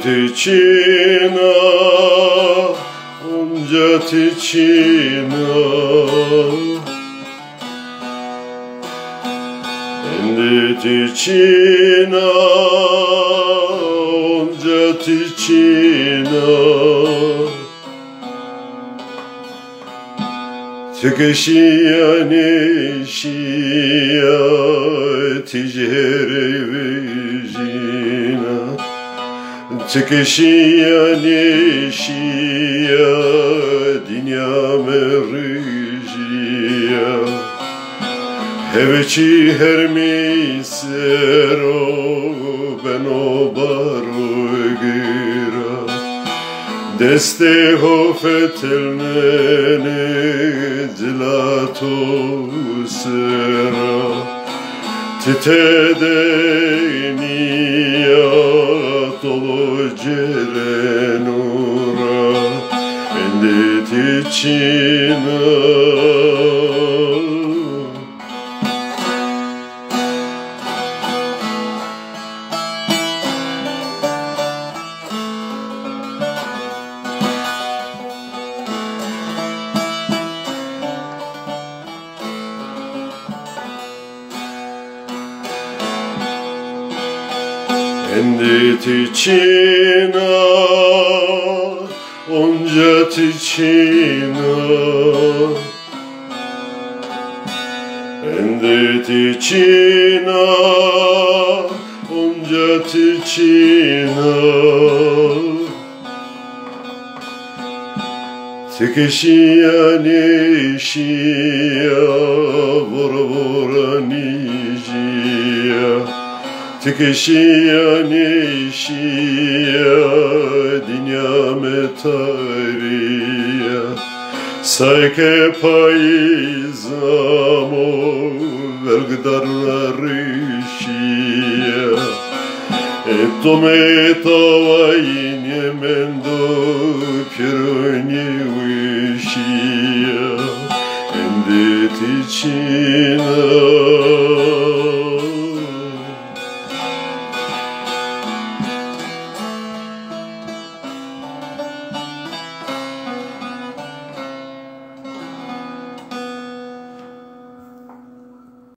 Ticina, onca ticina, ticina, onca ticina, tıkışıya neşiya, ticere vecina. Tıkışıya neşiya, dünya merciya. Heveçi her misero, ben o baro gira. Deste hofetelmene, dilato sera. Titedeniya, dolu cerenura, endit içine. Endit içine, onca ticina. Endit içine, onca ticina. Tıkışıya neşiya, vura vura nijiya. Tıkışıya neşiya, dünya metariya. Sayke payizamo, vergdarları şiya. Etome tavayine mendo,